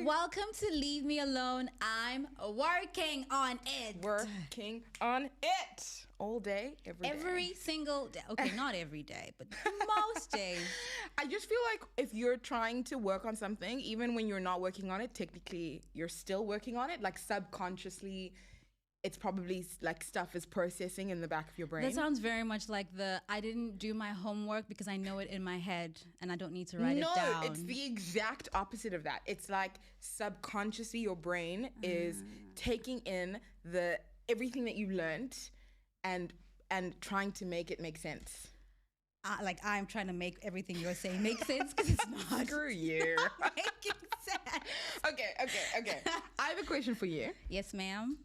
Welcome to Leave Me Alone. I'm working on it. Working on it all day, every day. Every single day. Okay, not every day, but most days. I just feel like if you're trying to work on something, even when you're not working on it, technically you're still working on it. Like subconsciously, it's probably like stuff is processing in the back of your brain. That sounds very much like I didn't do my homework because I know it in my head and I don't need to write it down. No, it's the exact opposite of that. It's like subconsciously your brain is taking in everything that you learned and trying to make it make sense. Like I'm trying to make everything you're saying make sense because it's not. Screw you. making sense. Okay. I have a question for you. Yes, ma'am.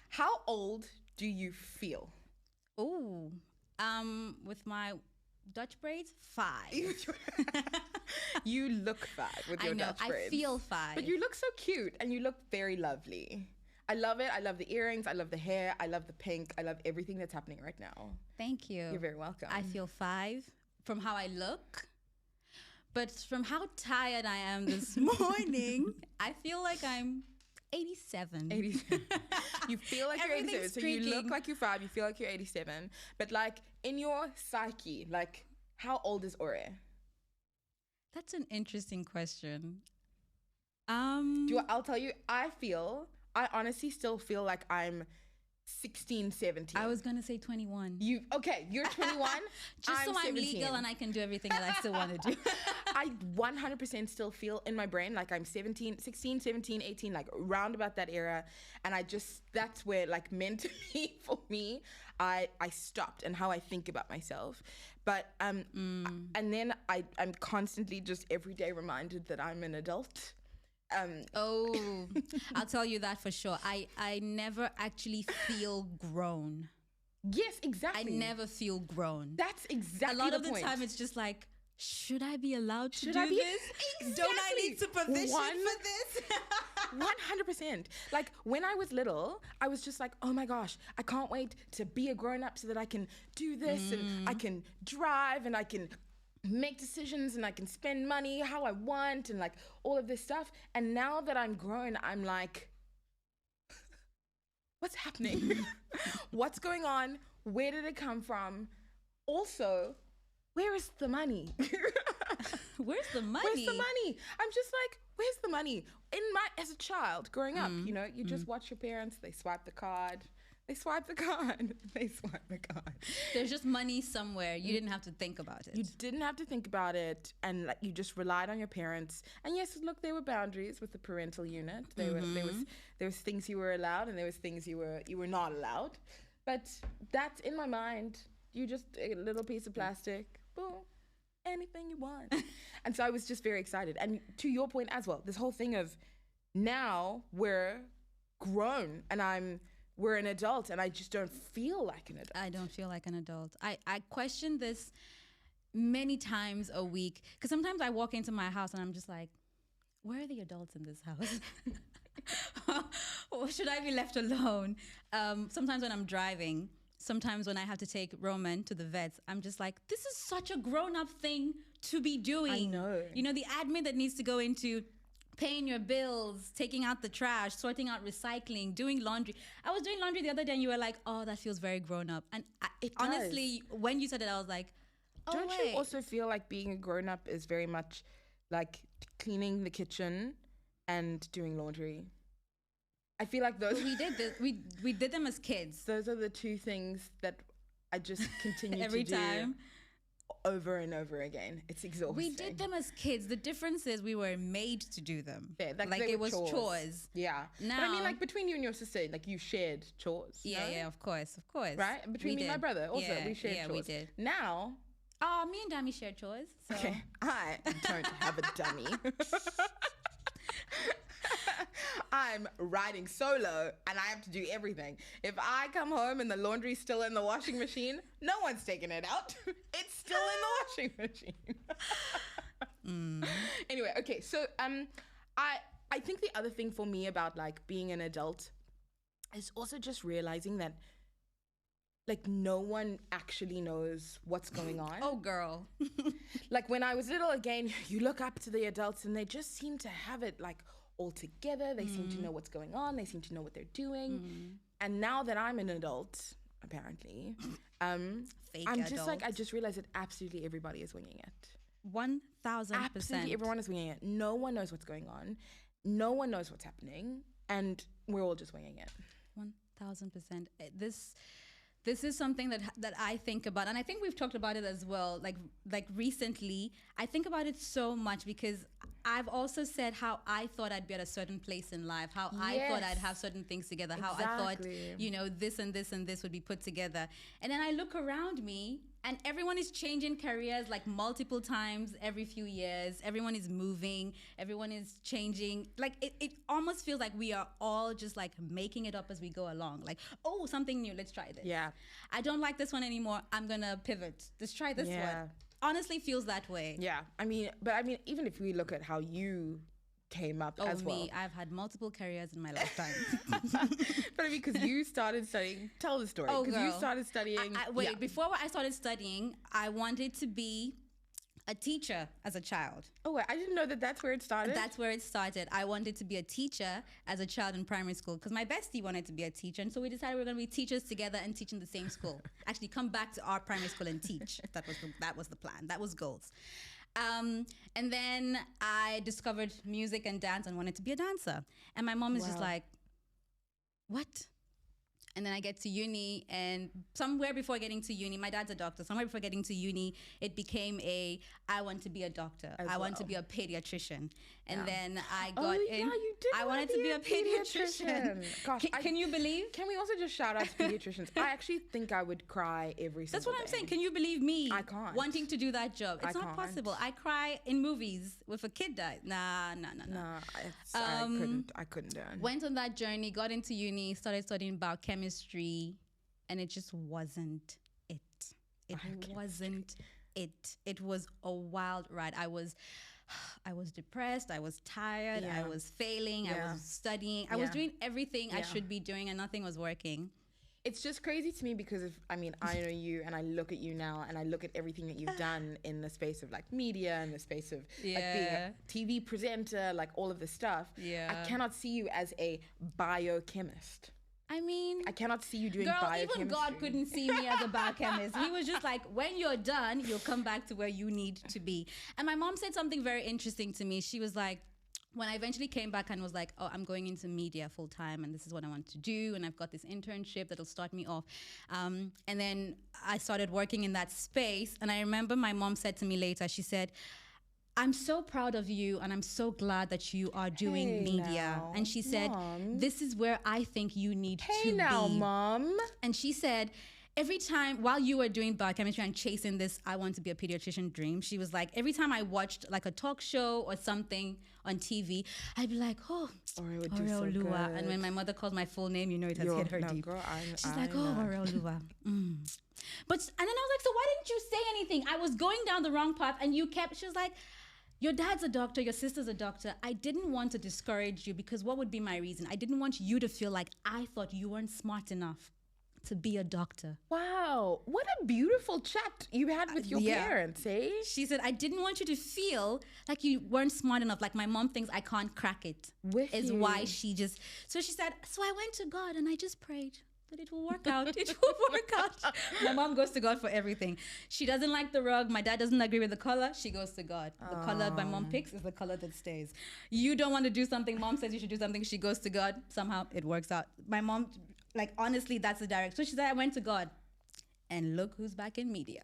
How old do you feel? Ooh, with my Dutch braids, 5. You look 5 with your Dutch braids. I feel 5. But you look so cute and you look very lovely. I love it. I love the earrings. I love the hair. I love the pink. I love everything that's happening right now. Thank you. You're very welcome. I feel 5 from how I look. But from how tired I am this morning, I feel like I'm 87. 87. You feel like you're 87. So you look like you're 5. You feel like you're 87. But like in your psyche, like how old is Ore? That's an interesting question. I'll tell you, I honestly still feel like I'm 16, 17. I was going to say 21. You're 21. Just I'm so I'm 17. legal and I can do everything that I still want to do. I 100% still feel in my brain like I'm 16, 17, 18, like round about that era. And that's where like mentally for me, I stopped and how I think about myself. But, and then I'm constantly just every day reminded that I'm an adult. I'll tell you that for sure. I never actually feel grown. Yes, exactly. I never feel grown. That's exactly a lot the of the point. time it's just like, should I be allowed to do this? Exactly. Don't I need supervision for this? 100%. Like when I was little, I was just like, oh my gosh, I can't wait to be a grown up so that I can do this and I can drive and I can make decisions and I can spend money how I want and like all of this stuff. And now that I'm grown, I'm like, what's happening? What's going on? Where did it come from? Also, where is the money? Where's the money? Where's the money? I'm just like, where's the money? As a child growing up, you just watch your parents, they swipe the card. They swipe the card. There's just money somewhere. You didn't have to think about it. You didn't have to think about it. And like you just relied on your parents. And yes, look, there were boundaries with the parental unit. There was things you were allowed and there was things you were not allowed. But that's in my mind. You just a little piece of plastic. Boom. Anything you want. And so I was just very excited. And to your point as well, this whole thing of now we're grown and we're an adult and I just don't feel like an adult. I don't feel like an adult. I question this many times a week because sometimes I walk into my house and I'm just like, where are the adults in this house? Or should I be left alone? Sometimes when I'm driving, sometimes when I have to take Roman to the vets, I'm just like, this is such a grown-up thing to be doing. I know. You know, the admin that needs to go into paying your bills, taking out the trash, sorting out recycling, doing laundry. I was doing laundry the other day and you were like, oh, that feels very grown up. And honestly, when you said it, I was like, oh, don't wait. you also feel like being a grown up is very much like cleaning the kitchen and doing laundry? I feel like those... We did this. We did them as kids. Those are the two things that I just continue every to do. time. Over and over again. It's exhausting. We did them as kids. The difference is we were made to do them. Yeah, like it was chores. Yeah. Now, but I mean, like between you and your sister, like you shared chores. Yeah, no? yeah, of course. Right? Between me and my brother also, we shared chores. Yeah, we did. Now... me and Dami shared chores. So. Okay. I don't have a dummy. I'm riding solo and I have to do everything. If I come home and the laundry's still in the washing machine, no one's taking it out. It's still in the washing machine. Anyway, okay. So I think the other thing for me about like being an adult is also just realizing that like no one actually knows what's going on. Oh, girl. Like when I was little, again, you look up to the adults and they just seem to have it like all together. They seem to know what's going on. They seem to know what they're doing. And now that I'm an adult, apparently, Fake I'm just adult. like, I just realized that absolutely everybody is winging it. 1000%. Absolutely everyone is winging it. No one knows what's going on. No one knows what's happening. And we're all just winging it. 1000%. This is something that I think about, and I think we've talked about it as well. Like recently, I think about it so much because I've also said how I thought I'd be at a certain place in life, how I thought I'd have certain things together, how I thought, you know, this and this and this would be put together. And then I look around me and everyone is changing careers like multiple times every few years. Everyone is moving. Everyone is changing. Like it almost feels like we are all just like making it up as we go along. Like, oh, something new. Let's try this. Yeah. I don't like this one anymore. I'm going to pivot. Let's try this one. Honestly feels that way. Yeah. I mean, even if we look at how you came up as well. Me, I've had multiple careers in my lifetime. But I mean, because you started studying, tell the story. Because you started studying. Before I started studying, I wanted to be a teacher as a child. Oh, wait, I didn't know that that's where it started. That's where it started. I wanted to be a teacher as a child in primary school because my bestie wanted to be a teacher. And so we decided we were going to be teachers together and teach in the same school. Actually, come back to our primary school and teach. That was the plan. That was goals. And then I discovered music and dance and wanted to be a dancer. And my mom is just like, what? And then I get to uni, and somewhere before getting to uni, my dad's a doctor. Somewhere before getting to uni, it became I want to be a doctor. I want to be a pediatrician. And then I got in. You did I wanted to be a pediatrician. Gosh, can you believe? Can we also just shout out to pediatricians? I actually think I would cry every single day. That's what I'm saying. Can you believe me? I can't. Wanting to do that job. It's not possible. I cry in movies with a kid died. Nah. I couldn't do it. Went on that journey, got into uni, started studying biochemistry, and it just wasn't it. It wasn't it. It was a wild ride. I was depressed. I was tired. Yeah. I was failing. I was studying. I was doing everything I should be doing, and nothing was working. It's just crazy to me because I know you and I look at you now and I look at everything that you've done in the space of like media and the space of like being a TV presenter, like all of this stuff. Yeah. I cannot see you as a biochemist. I mean, I cannot see you doing biochemistry. Even God couldn't see me as a biochemist. He was just like, when you're done, you'll come back to where you need to be. And my mom said something very interesting to me. She was like, when I eventually came back and was like, oh, I'm going into media full time and this is what I want to do. And I've got this internship that'll start me off. And then I started working in that space. And I remember my mom said to me later, she said, I'm so proud of you and I'm so glad that you are doing media. Now, and she said, Mom. This is where I think you need to now, be. Mom. And she said, every time while you were doing biochemistry and chasing this I want to be a pediatrician dream, she was like, every time I watched like a talk show or something on TV, I'd be like, oh, Oreo Lua. And when my mother calls my full name, you know it has hit her deep. Girl, She's like, oh, Oreo Lua. But, and then I was like, so why didn't you say anything? I was going down the wrong path and you kept, she was like, your dad's a doctor, your sister's a doctor. I didn't want to discourage you because what would be my reason? I didn't want you to feel like I thought you weren't smart enough to be a doctor. Wow, what a beautiful chat you had with your parents, eh? She said, I didn't want you to feel like you weren't smart enough. Like my mom thinks I can't crack it. Why she just, so she said, so I went to God and I just prayed that it will work out. It will work out. My mom goes to God for everything. She doesn't like the rug. My dad doesn't agree with the color. She goes to God. The color my mom picks is the color that stays. You don't want to do something. Mom says you should do something. She goes to God. Somehow it works out. My mom, like honestly, that's the direct. So she said, I went to God. And look who's back in media.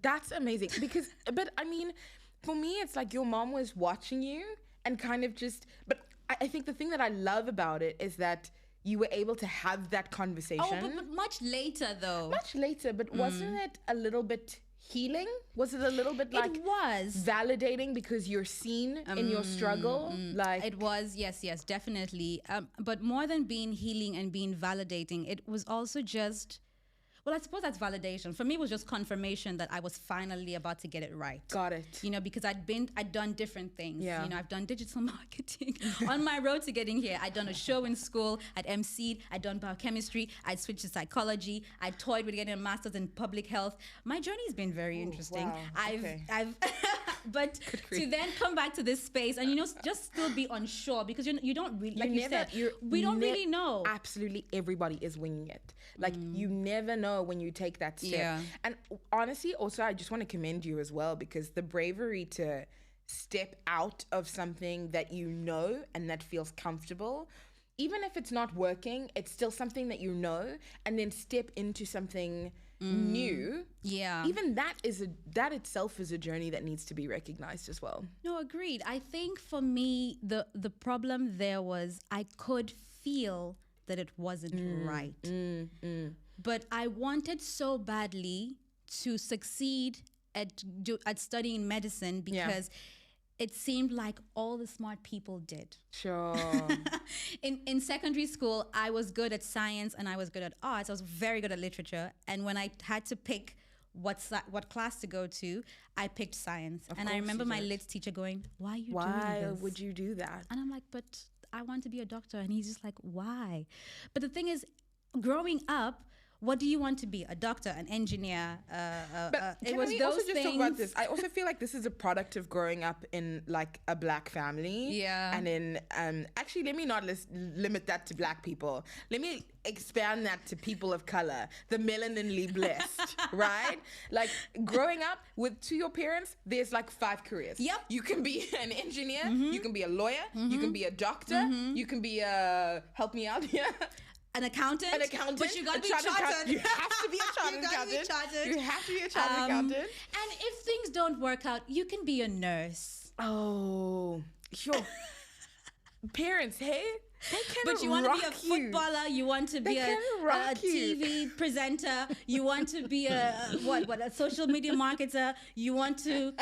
That's amazing. Because, but I mean, for me, it's like your mom was watching you and kind of just, but I think the thing that I love about it is that you were able to have that conversation. Oh, but much later though. Much later, but wasn't it a little bit healing? Was it a little bit like it was validating because you're seen in your struggle? Like it was, yes, definitely. But more than being healing and being validating, it was also just Well, I suppose that's validation. For me, it was just confirmation that I was finally about to get it right. Got it. You know, because I'd done different things. Yeah. You know, I've done digital marketing on my road to getting here. I'd done a show in school. I'd emceed. I'd done biochemistry. I'd switched to psychology. I toyed with getting a master's in public health. My journey's been very interesting. Wow. I've but to then come back to this space and, you know, just still be unsure because you don't really, like you said, we don't really know. Absolutely everybody is winging it. Like you never know when you take that step. Yeah. And honestly, also, I just want to commend you as well, because the bravery to step out of something that you know and that feels comfortable, even if it's not working, it's still something that you know, and then step into something new. Yeah. Even that itself is a journey that needs to be recognized as well. No, agreed. I think for me, the problem there was I could feel that it wasn't right. But I wanted so badly to succeed at studying medicine because it seemed like all the smart people did. Sure. In secondary school, I was good at science and I was good at arts. I was very good at literature. And when I had to pick what class to go to, I picked science. And I remember my lit teacher going, why are you doing this? Why would you do that? And I'm like, but I want to be a doctor. And he's just like, why? But the thing is, growing up, what do you want to be? A doctor, an engineer? But it was we those also things. just talk about this? I also feel like this is a product of growing up in like a black family. Yeah. And in actually, let me not limit that to black people. Let me expand that to people of color, the melaninly blessed, right? Like growing up to your parents, there's like 5 careers. Yep. You can be an engineer. You can be a lawyer. You can be a doctor. You can be help me out here. An accountant. But you got to be chartered. You have to be a chartered accountant. You have to be a chartered accountant. And if things don't work out, you can be a nurse. Oh, sure. Parents, hey? They can But you want to be a you. footballer, you want to be a TV presenter, you want to be a social media marketer, you want to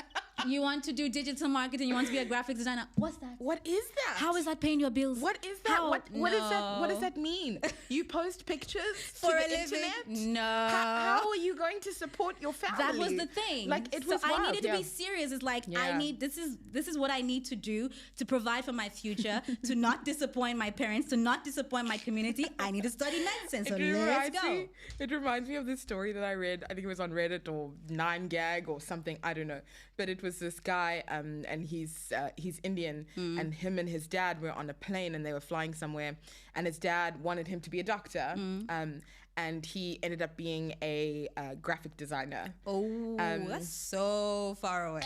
do digital marketing, you want to be a graphic designer. What's that? What is that? How is that paying your bills? What is that? What is that? What does that mean? You post pictures for to a the living? internet? No. How are you going to support your family? That was the thing. Like it so was I wild, needed to be serious. It's like this is what I need to do to provide for my future, to not disappoint my parents, to not disappoint my community. I need to study medicine. So let's go. It reminds me of this story that I read. I think it was on Reddit or 9gag or something. I don't know. But it was this guy, and he's Indian, and him and his dad were on a plane and they were flying somewhere, and his dad wanted him to be a doctor, and he ended up being a graphic designer. Oh, that's so far away.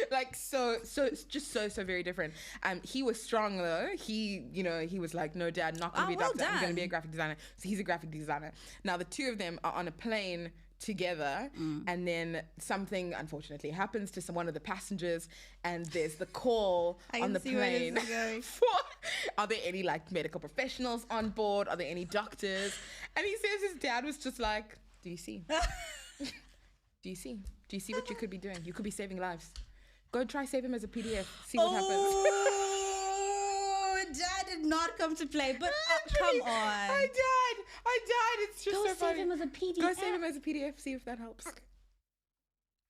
Like so it's just so very different. He was strong though. He was like, no, dad, not gonna be a doctor. I'm gonna be a graphic designer. So he's a graphic designer. Now the two of them are on a plane together, and then something unfortunately happens to one of the passengers, and there's the call on the plane for, are there any like medical professionals on board? Are there any doctors? And he says his dad was just like, do you see what you could be doing? You could be saving lives. Go try save him as a PDF. See what happens. Oh, dad did not come to play, but come on. I died. It's just so funny. Go save him as a PDF. Go save him as a PDF. See if that helps.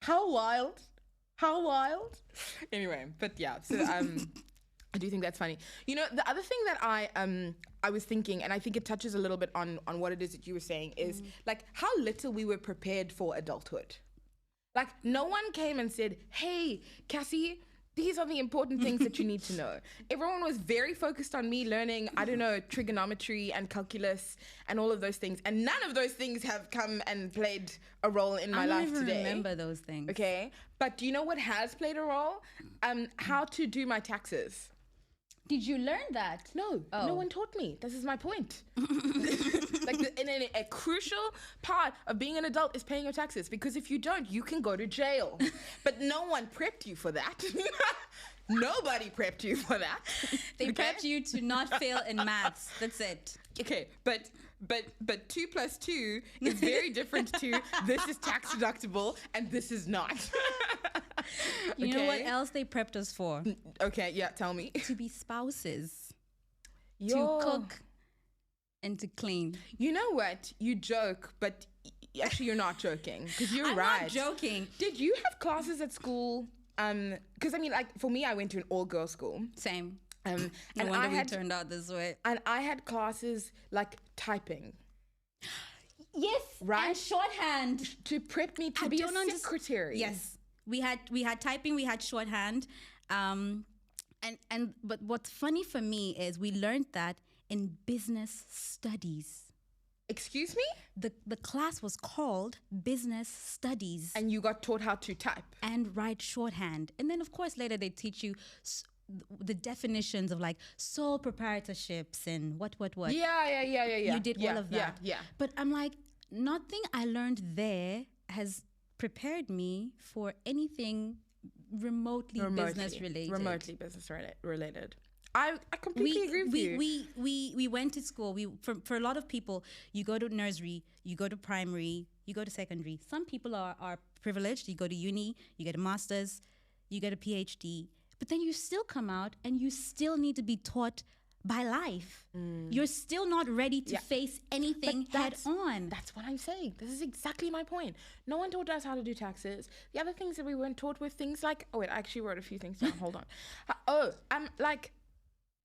How wild. Anyway, but yeah, so I do think that's funny. You know, the other thing that I was thinking, and I think it touches a little bit on what it is that you were saying, is like how little we were prepared for adulthood. Like no one came and said, hey, Cassie, these are the important things that you need to know. Everyone was very focused on me learning, I don't know, trigonometry and calculus and all of those things. And none of those things have come and played a role in my life today. I remember those things. Okay. But do you know what has played a role? How to do my taxes. Did you learn that? No, no one taught me. This is my point. Like a crucial part of being an adult is paying your taxes, because if you don't, you can go to jail. But no one prepped you for that. Nobody prepped you for that. They prepped you to not fail in maths. That's it. Okay, but 2 + 2 is very different to this is tax deductible and this is not. You know what else they prepped us for? Okay, yeah, tell me. To be spouses. To cook and to clean. You know what? You joke, but actually you're not joking because you're I'm right. not joking. Did you have classes at school? Because I mean, like for me, I went to an all-girls school. Same. No and wonder we turned out this way. And I had classes like typing. Yes, right. And shorthand to prep me to be a secretary. Yes, we had typing, we had shorthand, but what's funny for me is we learned that in business studies. Excuse me? The class was called Business Studies. And you got taught how to type. And write shorthand. And then, of course, later they teach you the definitions of like sole proprietorships and what. Yeah. You did all of that. Yeah. But I'm like, nothing I learned there has prepared me for anything remotely business related. I completely agree with you. We went to school. For a lot of people, you go to nursery, you go to primary, you go to secondary. Some people are privileged. You go to uni, you get a master's, you get a PhD. But then you still come out and you still need to be taught by life. You're still not ready to face anything head on. That's what I'm saying. This is exactly my point. No one taught us how to do taxes. The other things that we weren't taught were things like, oh wait, I actually wrote a few things down. Hold on.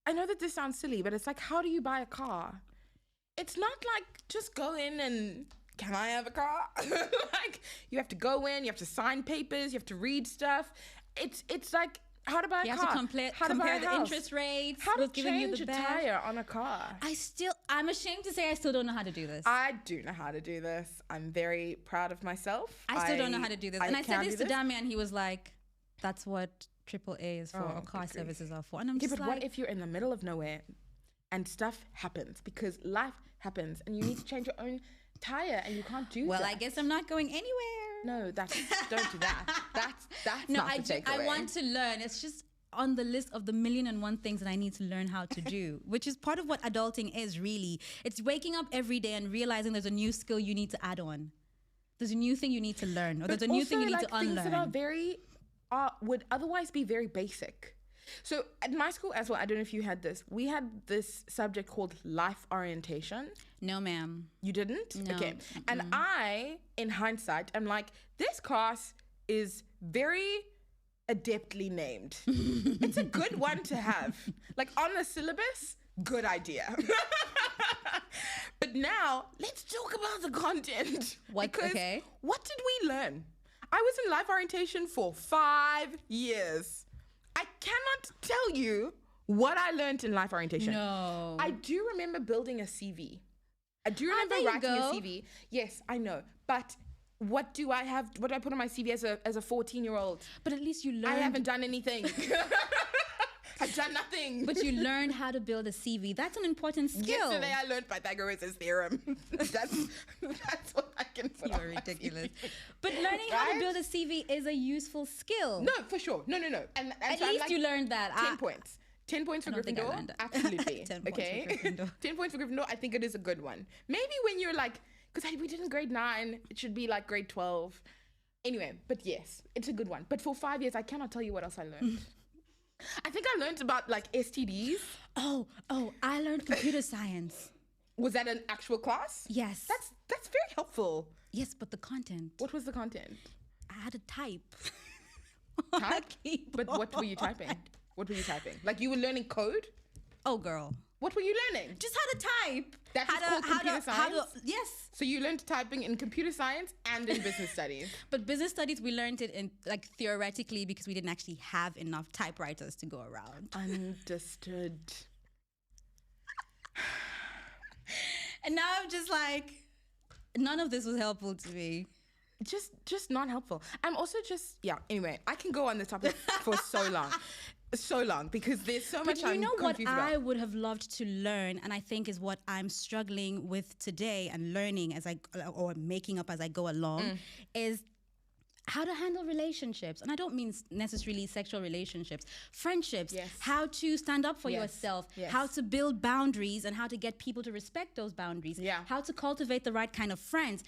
I know that this sounds silly, but it's like, how do you buy a car? It's not like just go in and, can I have a car? Like, you have to go in, you have to sign papers, you have to read stuff. It's like, how to buy a car. You have to compare the interest rates. How to change a tire on a car. I'm ashamed to say I still don't know how to do this. I do know how to do this. I'm very proud of myself. I still don't know how to do this. And I said this to Dami and he was like, that's what AAA is for, or car services are for. And I'm just but like, what if you're in the middle of nowhere and stuff happens? Because life happens and you need to change your own tire and you can't do that. Well, I guess I'm not going anywhere. No, don't do that. That's no, not the takeaway. I want to learn. It's just on the list of the 1,000,001 things that I need to learn how to do, which is part of what adulting is really. It's waking up every day and realizing there's a new skill you need to add on. There's a new thing you need to learn, or there's a new thing you need to unlearn. Things that are very would otherwise be very basic. So at my school as well, I don't know if you had this. We had this subject called life orientation. No, ma'am. You didn't? No. Okay. And I, in hindsight, I'm like, this class is very adeptly named. It's a good one to have. Like on the syllabus, good idea. But now, let's talk about the content. What did we learn? I was in life orientation for 5 years. I cannot tell you what I learned in life orientation. No. I do remember building a CV. I do remember writing a CV. Yes, I know. But what do I put on my CV as a 14-year-old? But at least you learned. I haven't done anything. I've done nothing. But you learned how to build a CV. That's an important skill. Yesterday I learned Pythagoras' theorem. That's what I can put on. You're ridiculous. But learning how to build a CV is a useful skill. No, for sure. No. And at least you learned that. 10 points. 10 points for Gryffindor. Absolutely. 10 points for Gryffindor. 10 points for Gryffindor. I think it is a good one. Maybe when you're like, because we did in grade 9, it should be like grade 12. Anyway, but yes, it's a good one. But for 5 years, I cannot tell you what else I learned. I think I learned about like STDs. Oh, I learned computer science. Was that an actual class? Yes. That's very helpful. Yes, but the content. What was the content? I had to type. Type? But what were you typing? Like you were learning code? Oh, girl. What were you learning? Just how to type. That's called computer science? Yes. So you learned typing in computer science and in business studies. But business studies, we learned it in like theoretically because we didn't actually have enough typewriters to go around. Understood. And now I'm just like, none of this was helpful to me. Just not helpful. I'm also anyway, I can go on this topic for so long because there's so much I'm confused about. But you know what I would have loved to learn, and I think is what I'm struggling with today and learning or making up as I go along, is how to handle relationships. And I don't mean necessarily sexual relationships, friendships, how to stand up for yourself, how to build boundaries and how to get people to respect those boundaries, how to cultivate the right kind of friends,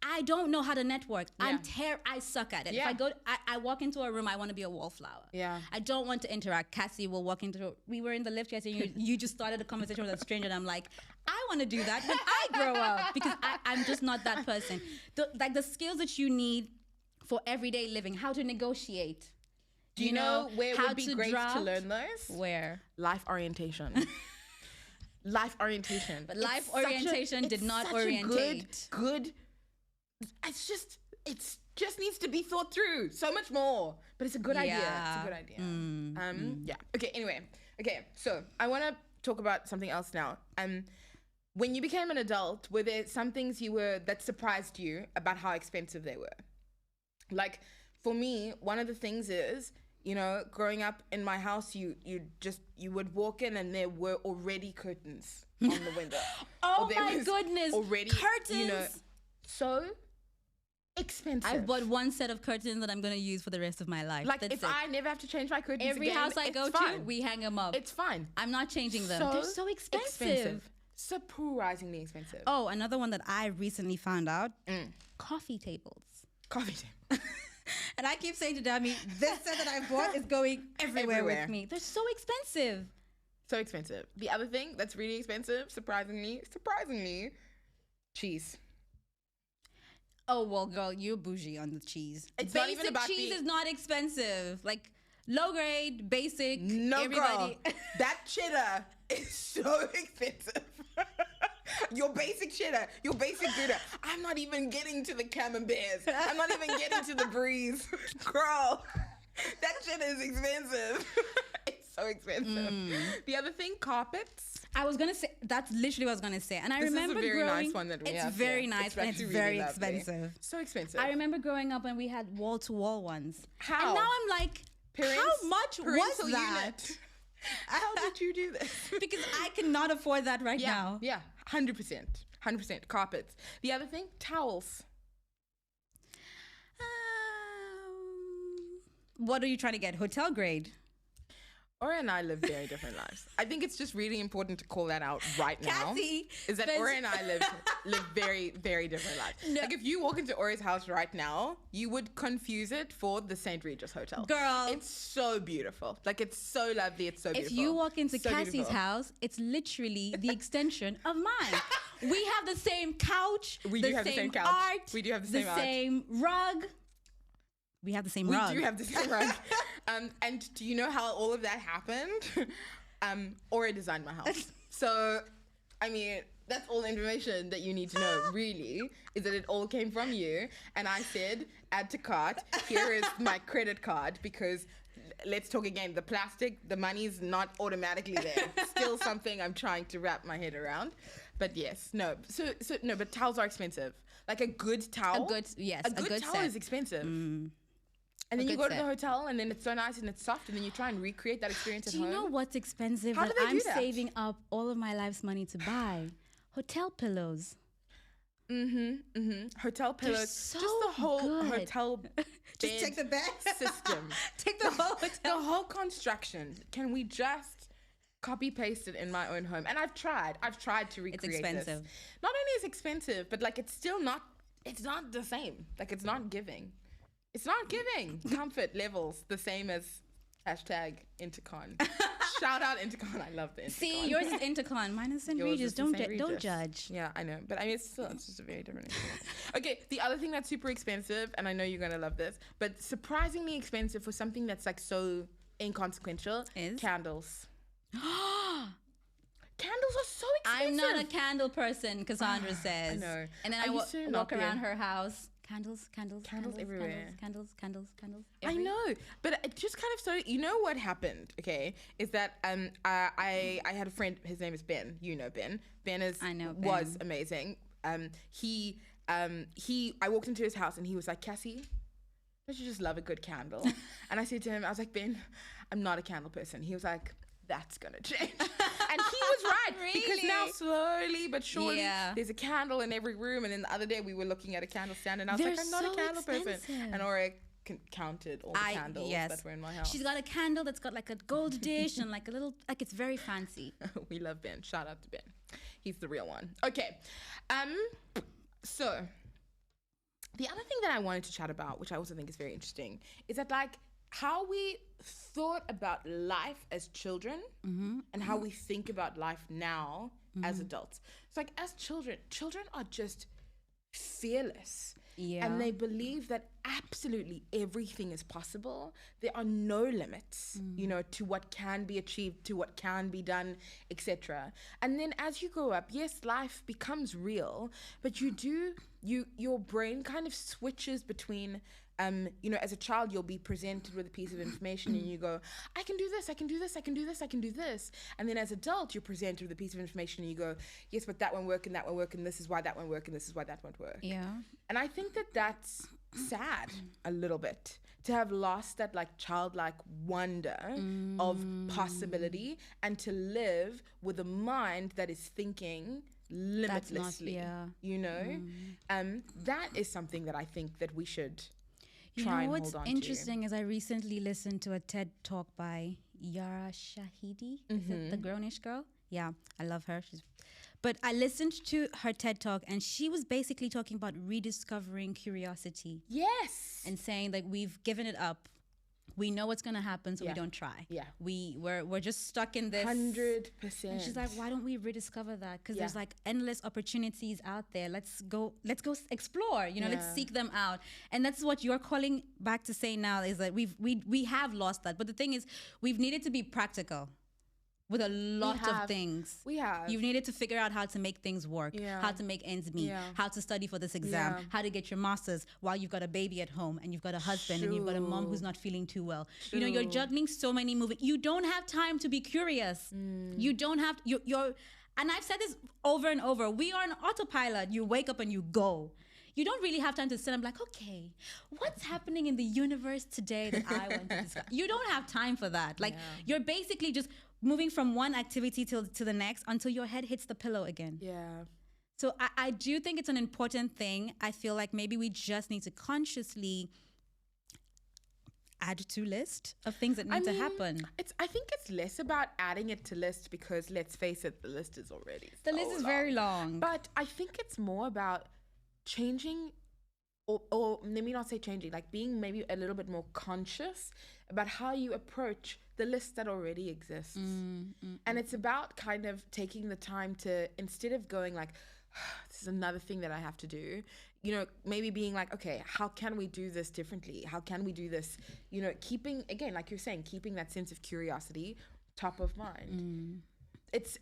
I don't know how to network. Yeah. I suck at it. Yeah. If I walk into a room, I want to be a wallflower. Yeah. I don't want to interact. Cassie will walk into. We were in the lift yesterday. And you just started a conversation with a stranger, and I'm like, I want to do that when I grow up because I'm just not that person. The skills that you need for everyday living, how to negotiate. Do you know where it how would be to great draft? to learn those? Where? Life orientation. Life orientation. But life orientation did not orientate. Good. It's just needs to be thought through so much more. But it's a good idea. It's a good idea. Yeah. Okay. Anyway. Okay. So I want to talk about something else now. When you became an adult, were there some things that surprised you about how expensive they were? Like for me, one of the things is, growing up in my house, you would walk in and there were already curtains on the window. Oh my goodness! Already curtains. So expensive. I've bought one set of curtains that I'm going to use for the rest of my life. Like That's if it. I never have to change my curtains Every again, house I go to, we hang them up. It's fine. I'm not changing them. They're so expensive. Surprisingly expensive. Oh, another one that I recently found out: coffee tables. Coffee table. And I keep saying to Dami, this set that I bought is going everywhere with me. They're so expensive. So expensive. The other thing that's really expensive, surprisingly, cheese. Oh, well, girl, you're bougie on the cheese. It's basic not even about cheese is not expensive. Like, low grade, basic, no, everybody. Girl, that cheddar is so expensive. Your basic cheddar, your basic Gouda. I'm not even getting to the camemberts. I'm not even getting to the bries. Girl, that cheddar is expensive. It's so expensive. The other thing, carpets. I was gonna say that's literally what I was gonna say, and I remember is a very growing. nice one that we it's have very here. nice, It's and it's actually very really lovely. expensive. So expensive. I remember growing up and we had wall-to-wall ones. How? And now I'm like, how much was that? Unit. How did you do this? Because I cannot afford that right now. Yeah, 100%. 100%. Carpets. The other thing, towels. What are you trying to get? Hotel grade? Ora and I live very different lives. I think it's just really important to call that out right now. Cassie, is that Ora and I live very, very different lives. No. Like if you walk into Ora's house right now, you would confuse it for the St. Regis Hotel. Girl. It's so beautiful. Like it's so lovely. It's so beautiful. If you walk into Cassie's house, it's literally the extension of mine. We have the same couch. We do have the same couch. Art, we do have the same rug. We have the same rug. We do have the same rug. And do you know how all of that happened? Ora designed my house. So, I mean, that's all the information that you need to know, really, is that it all came from you. And I said, add to cart. Here is my credit card because let's talk again. The plastic, the money's not automatically there. Still something I'm trying to wrap my head around. But yes, no. So no, but towels are expensive. Like a good towel. A good towel set. is expensive. And then you go to the hotel and then it's so nice and it's soft and then you try and recreate that experience at home. Do you know what's expensive How that do they I'm do that? saving up all of my life's money to buy? Hotel pillows. Hotel pillows. so just the whole good. hotel bed Just take the bed. system. Take the whole hotel. The whole construction. Can we just copy paste it in my own home? And I've tried to recreate It's expensive. this. Not only is it expensive, but like it's not the same. Like it's not giving. It's not giving comfort levels the same as hashtag Intercon. Shout out Intercon. I love the Intercon. See, yours is Intercon. Mine is St. Yours Regis. is the Don't St. don't Regis. judge. Yeah, I know. But I mean, it's just a very different experience. Okay, the other thing that's super expensive, and I know you're going to love this, but surprisingly expensive for something that's like so inconsequential, is candles. Candles are so expensive. I'm not a candle person, Cassandra says. I know. And then I I used to not walk be around a- her house. Candles everywhere. Candles. I know, but it just kind of started. You know what happened? Okay, is that I had a friend. His name is Ben. You know Ben. Was amazing. I walked into his house and he was like, Cassie, don't you just love a good candle? And I said to him, I was like, Ben, I'm not a candle person. He was like, that's gonna change. And he was right. Really? Because now slowly but surely Yeah. there's a candle in every room. And then the other day we were looking at a candle stand and I was They're like, I'm not so a candle person. expensive. And Ora counted all the candles that were in my house. She's got a candle that's got like a gold dish and like a little, like it's very fancy. We love Ben. Shout out to Ben. He's the real one. Okay. So The other thing that I wanted to chat about, which I also think is very interesting, is that like how we thought about life as children and how we think about life now as adults. It's like as children are just fearless. Yeah. And they believe that absolutely everything is possible. There are no limits, you know, to what can be achieved, to what can be done, etc. And then as you grow up, yes, life becomes real, but your brain kind of switches between you know, as a child, you'll be presented with a piece of information and you go, I can do this, I can do this, I can do this, I can do this. And then as an adult, you're presented with a piece of information and you go, yes, but that won't work and that won't work and this is why that won't work and this is why that won't work. Yeah. And I think that that's sad a little bit, to have lost that like childlike wonder of possibility and to live with a mind that is thinking limitlessly, you know? That is something that I think that we should try and hold on to. What's interesting is I recently listened to a TED talk by Yara Shahidi. Is it the grownish girl? Yeah, I love her. But I listened to her TED talk and she was basically talking about rediscovering curiosity. Yes. And saying like we've given it up. We know what's going to happen, so we don't try. Yeah. We're just stuck in this. 100%. And she's like, why don't we rediscover that? Because there's like endless opportunities out there. Let's go explore, you know, let's seek them out. And that's what you're calling back to say now, is that we have lost that. But the thing is, we've needed to be practical with a lot of things. We have. You've needed to figure out how to make things work, how to make ends meet, how to study for this exam, how to get your master's while you've got a baby at home and you've got a husband and you've got a mom who's not feeling too well. You know, you're juggling so many moving. You don't have time to be curious. You don't have, you're, and I've said this over and over. We are on autopilot. You wake up and you go. You don't really have time to sit and be like, okay, what's happening in the universe today that I want to discuss? You don't have time for that. Like, you're basically just moving from one activity to the next until your head hits the pillow again. Yeah. So I do think it's an important thing. I feel like maybe we just need to consciously add to list of things that need to happen. I think it's less about adding it to list, because let's face it, the list is already the list is very long. But I think it's more about changing, or maybe not say changing, like being maybe a little bit more conscious about how you approach the list that already exists. And it's about kind of taking the time to, instead of going like, this is another thing that I have to do, you know, maybe being like, okay, how can we do this differently? How can we do this? You know, keeping, again, like you're saying, keeping that sense of curiosity top of mind. It's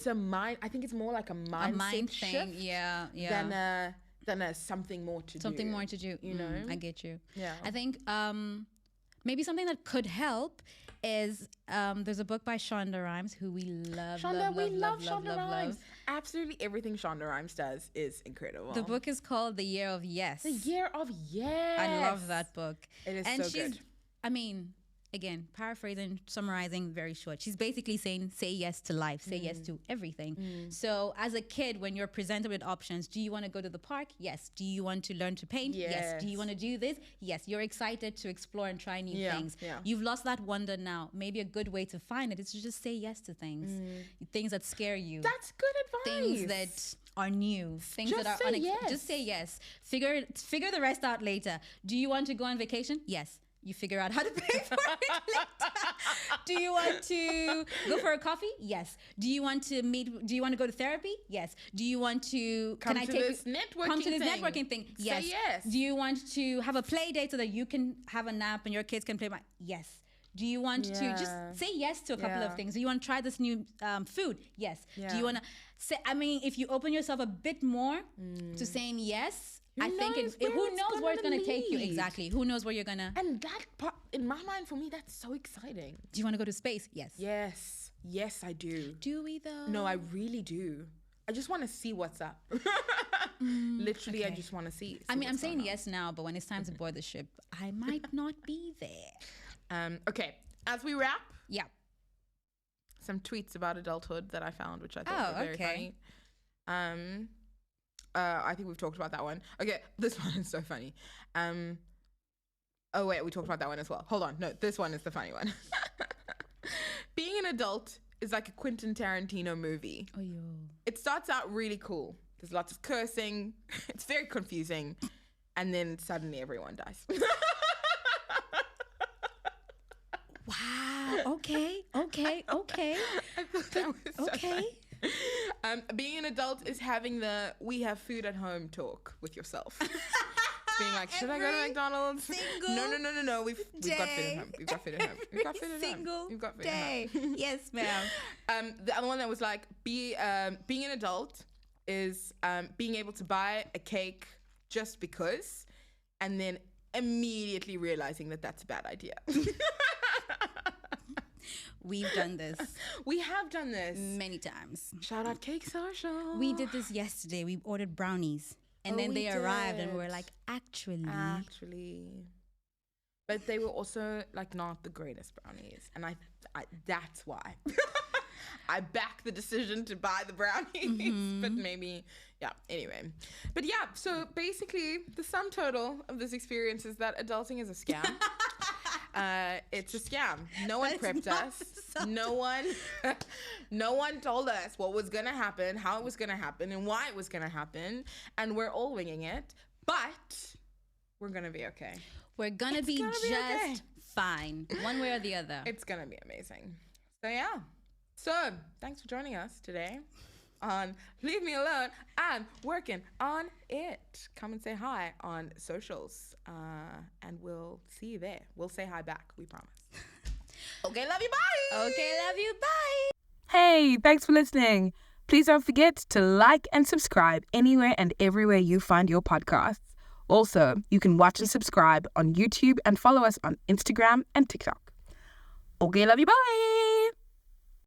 a mind, I think it's more like a mindset shift than a something more to do. You know? I get you. Yeah. I think maybe something that could help is there's a book by Shonda Rhimes, who we love. We love Shonda Rhimes. Absolutely everything Shonda Rhimes does is incredible. The book is called The Year of Yes. The Year of Yes. I love that book. It is so good. I mean, again, paraphrasing, summarizing, very short. She's basically saying, say yes to life, say yes to everything. So as a kid, when you're presented with options, do you want to go to the park? Yes. Do you want to learn to paint? Yes. Do you want to do this? Yes. You're excited to explore and try new things. Yeah. You've lost that wonder now. Maybe a good way to find it is to just say yes to things. Things that scare you. That's good advice. Things that are new, things Just that are say unexpected. yes. Just say yes. Figure the rest out later. Do you want to go on vacation? Yes. You figure out how to pay for it later. Do you want to go for a coffee? Yes. Do you want to go to therapy? Yes. Do you want to come to this networking thing? Yes. Say yes. Do you want to have a play date so that you can have a nap and your kids can play? Yes. Do you want to just say yes to a couple of things? Do you want to try this new food? Yes. Do you want to say, I mean, if you open yourself a bit more to saying yes, who knows where it's going to take you. Exactly. Who knows where you're going to. And that part, in my mind, for me, that's so exciting. Do you want to go to space? Yes. Yes, I do. Do we though? No, I really do. I just want to see what's up. Literally, I just want to see. I mean, I'm saying yes now, but when it's time to board the ship, I might not be there. Okay, as we wrap. Yeah. Some tweets about adulthood that I found, which I thought were very funny. I think we've talked about that one. Okay, this one is so funny. Oh wait, we talked about that one as well. Hold on, no, this one is the funny one. Being an adult is like a Quentin Tarantino movie. Oh, yo. It starts out really cool. There's lots of cursing. It's very confusing. and then suddenly everyone dies. Wow. Okay. I thought that was so Okay. funny. Being an adult is having the "we have food at home" talk with yourself. Being like, should I go to McDonald's? No. We've got food at home. We've got food at home. We've got food at home. We've got food at home. Yes, ma'am. The other one that was like, being an adult is being able to buy a cake just because, and then immediately realizing that that's a bad idea. We've done this We have done this many times. Shout out Cake Social. We did this yesterday. We ordered brownies. And then they arrived and we were like, actually. But they were also like not the greatest brownies. And I that's why. I back the decision to buy the brownies. But maybe, yeah, anyway. But yeah, so basically the sum total of this experience is that adulting is a scam. It's a scam. No one prepped us. No one told us what was gonna happen, how it was gonna happen, and why it was gonna happen. And we're all winging it. But we're gonna be okay. We're gonna be just fine, one way or the other. It's gonna be amazing. So yeah. So thanks for joining us today on Leave Me Alone. I'm working on it. Come and say hi on socials, and we'll see you there. We'll say hi back, we promise. Okay, love you, bye. Okay, love you, bye. Hey, thanks for listening. Please don't forget to like and subscribe anywhere and everywhere you find your podcasts. Also, you can watch and subscribe on YouTube and follow us on Instagram and TikTok. Okay, love you, bye.